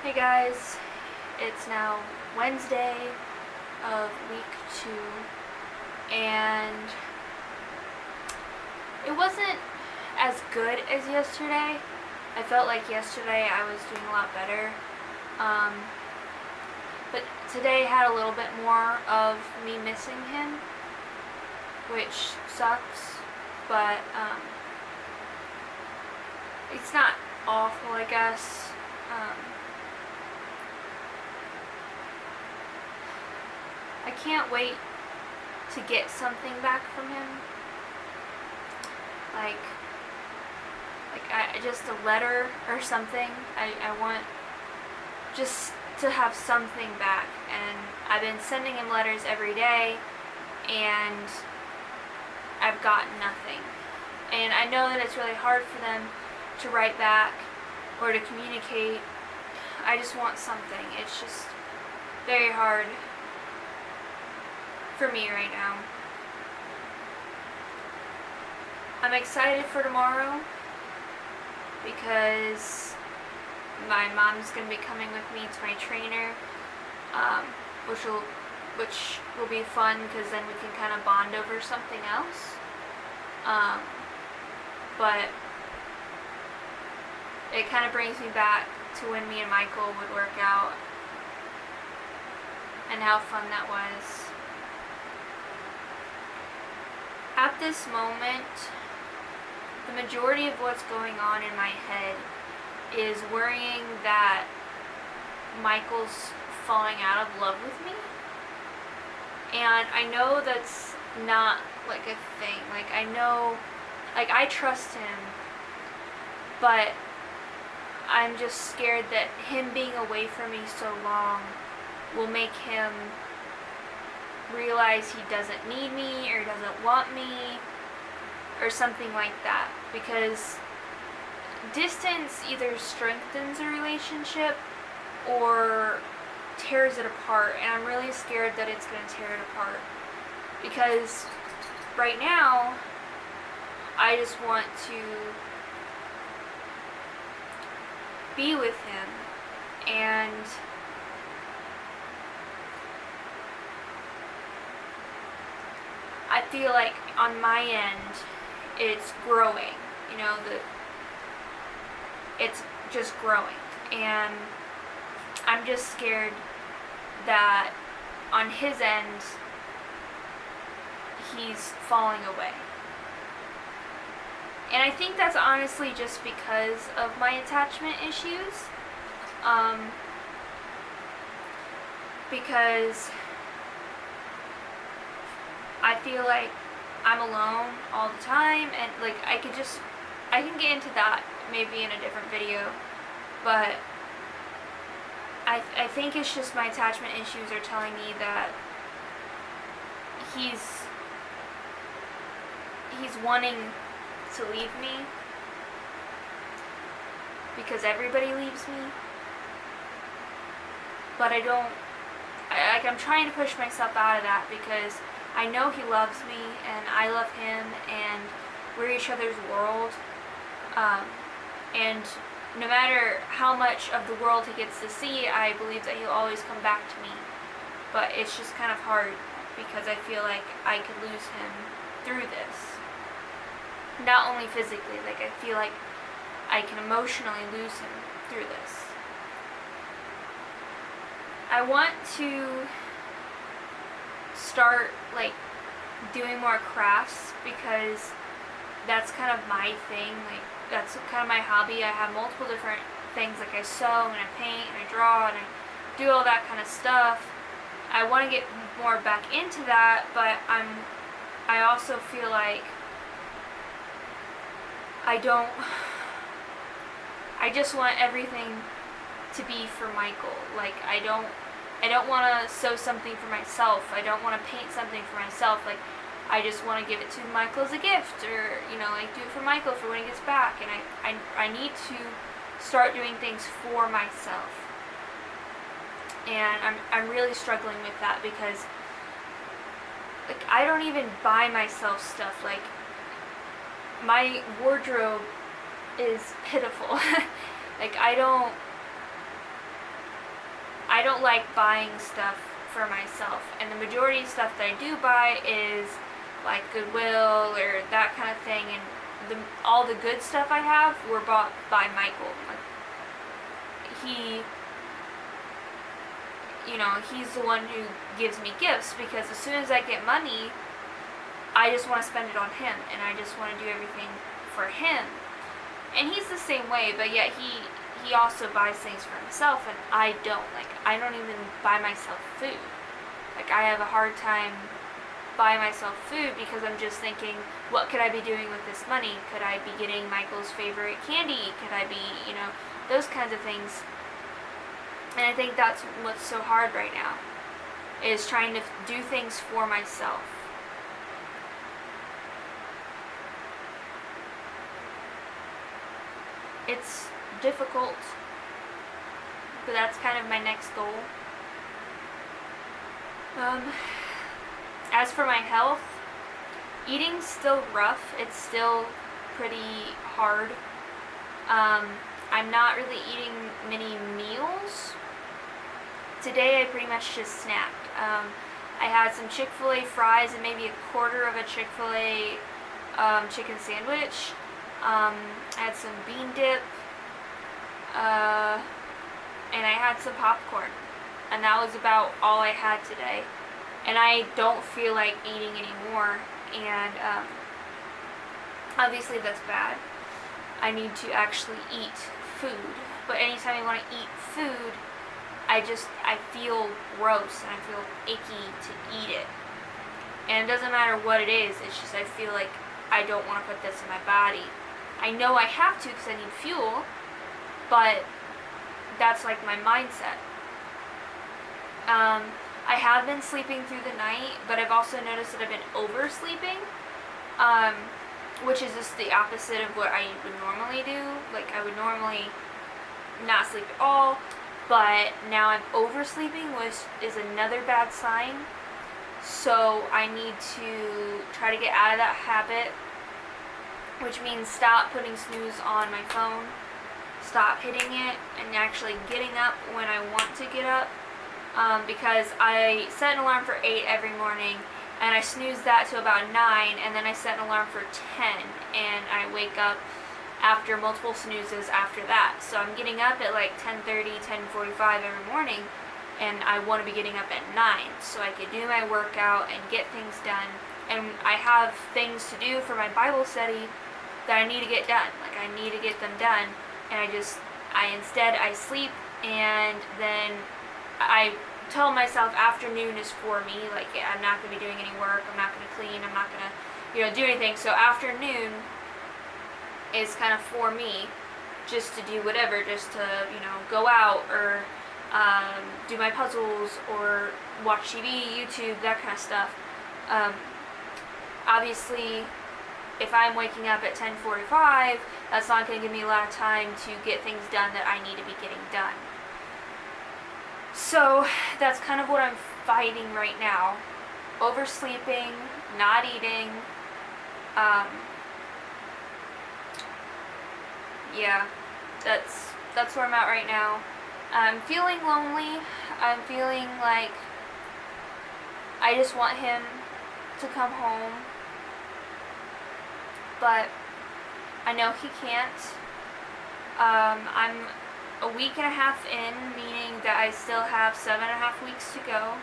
Hey guys, it's now Wednesday of week 2, and it wasn't as good as yesterday. I felt like yesterday I was doing a lot better, but today had a little bit more of me missing him, which sucks, but it's not awful, I guess. I can't wait to get something back from him. Like just a letter or something. I want just to have something back. And I've been sending him letters every day, and I've gotten nothing. And I know that it's really hard for them to write back or to communicate. I just want something. It's just very hard for me right now. I'm excited for tomorrow because my mom's going to be coming with me to my trainer, which will be fun because then we can kind of bond over something else. But it kind of brings me back to when me and Michael would work out and how fun that was. At this moment, the majority of what's going on in my head is worrying that Michael's falling out of love with me. And I know that's not like a thing. Like I know, like I trust him, but I'm just scared that him being away from me so long will make him realize he doesn't need me or doesn't want me or something like that, because distance either strengthens a relationship or tears it apart, and I'm really scared that it's going to tear it apart, because right now I just want to be with him, and I feel like on my end it's growing, it's just growing, and I'm just scared that on his end he's falling away. And I think that's honestly just because of my attachment issues, because I feel like I'm alone all the time, and like I can get into that maybe in a different video, but I think it's just my attachment issues are telling me that he's wanting to leave me because everybody leaves me, but I'm trying to push myself out of that because I know he loves me and I love him and we're each other's world, and no matter how much of the world he gets to see, I believe that he'll always come back to me. But it's just kind of hard because I feel like I could lose him through this. Not only physically, like I feel like I can emotionally lose him through this. I want to start like doing more crafts because that's kind of my thing. Like that's kind of my hobby. I have multiple different things, like I sew and I paint and I draw and I do all that kind of stuff. I want to get more back into that, but I also feel like I just want everything to be for Michael. Like I don't want to sew something for myself. I don't want to paint something for myself. Like I just want to give it to Michael as a gift, or like do it for Michael for when he gets back. And I need to start doing things for myself. And I'm really struggling with that because like I don't even buy myself stuff. Like my wardrobe is pitiful. Like I don't I don't like buying stuff for myself, and the majority of stuff that I do buy is like Goodwill or that kind of thing, and all the good stuff I have were bought by Michael. Like, he's the one who gives me gifts, because as soon as I get money, I just want to spend it on him, and I just want to do everything for him. And he's the same way, but yet he also buys things for himself, and I don't. Like, I don't even buy myself food. Like, I have a hard time buying myself food, because I'm just thinking, what could I be doing with this money? Could I be getting Michael's favorite candy? Could I be, those kinds of things. And I think that's what's so hard right now, is trying to do things for myself. It's difficult, but that's kind of my next goal. As for my health, eating's still rough. It's still pretty hard. I'm not really eating many meals. Today I pretty much just snacked. I had some Chick-fil-A fries and maybe a quarter of a Chick-fil-A chicken sandwich. I had some bean dip, and I had some popcorn, and that was about all I had today. And I don't feel like eating anymore, and obviously that's bad. I need to actually eat food, but anytime I want to eat food, I feel gross and I feel icky to eat it. And it doesn't matter what it is, it's just I feel like I don't want to put this in my body. I know I have to because I need fuel, but that's like my mindset. I have been sleeping through the night, but I've also noticed that I've been oversleeping, which is just the opposite of what I would normally do. Like, I would normally not sleep at all, but now I'm oversleeping, which is another bad sign. So I need to try to get out of that habit, which means stop putting snooze on my phone, stop hitting it, and actually getting up when I want to get up. Because I set an alarm for 8 every morning, and I snooze that to about 9, and then I set an alarm for 10, and I wake up after multiple snoozes after that. So I'm getting up at like 10:30, 10:45 every morning, and I want to be getting up at 9 so I could do my workout and get things done. And I have things to do for my Bible study that I need to get done. Like, I need to get them done, and instead I sleep, and then I tell myself afternoon is for me. Like, I'm not going to be doing any work, I'm not going to clean, I'm not going to, do anything. So afternoon is kind of for me, just to do whatever, just to, go out or do my puzzles or watch TV, YouTube, that kind of stuff. Obviously, if I'm waking up at 10:45, that's not going to give me a lot of time to get things done that I need to be getting done. So that's kind of what I'm fighting right now. Oversleeping, not eating. Yeah, that's where I'm at right now. I'm feeling lonely. I'm feeling like I just want him to come home, but I know he can't. I'm a week and a half in, meaning that I still have 7.5 weeks to go.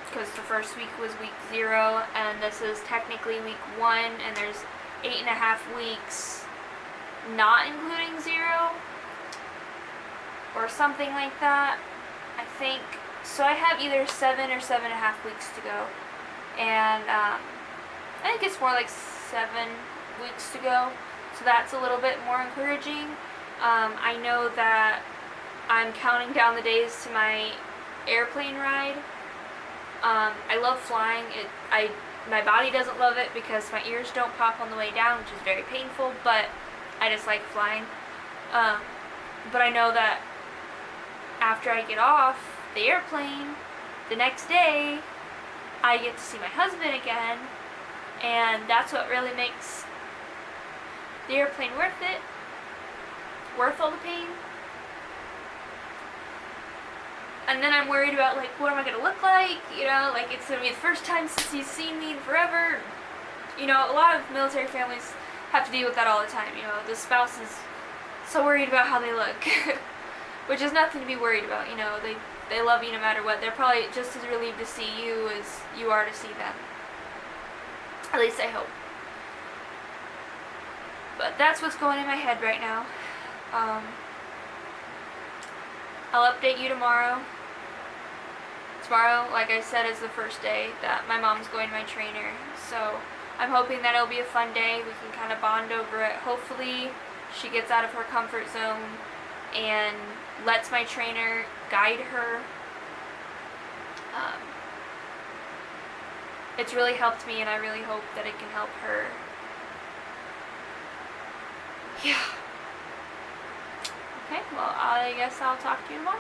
Because the first week was week 0, and this is technically week 1, and there's 8.5 weeks, not including 0, or something like that, I think. So I have either 7 or 7.5 weeks to go, and I think it's more like 7 weeks to go, so that's a little bit more encouraging. I know that I'm counting down the days to my airplane ride. I love flying. My body doesn't love it because my ears don't pop on the way down, which is very painful, but I just like flying. But I know that after I get off the airplane, the next day, I get to see my husband again, and that's what really makes the airplane worth it, worth all the pain. And then I'm worried about, like, what am I going to look like? You know, like, it's going to be the first time since he's seen me in forever. You know, a lot of military families have to deal with that all the time. You know, the spouse is so worried about how they look. Which is nothing to be worried about, you know. They love you no matter what. They're probably just as relieved to see you as you are to see them. At least I hope. But that's what's going in my head right now. I'll update you tomorrow. Tomorrow, like I said, is the first day that my mom's going to my trainer. So I'm hoping that it'll be a fun day. We can kind of bond over it. Hopefully she gets out of her comfort zone and lets my trainer guide her. It's really helped me, and I really hope that it can help her. Yeah. Okay, well, I guess I'll talk to you tomorrow.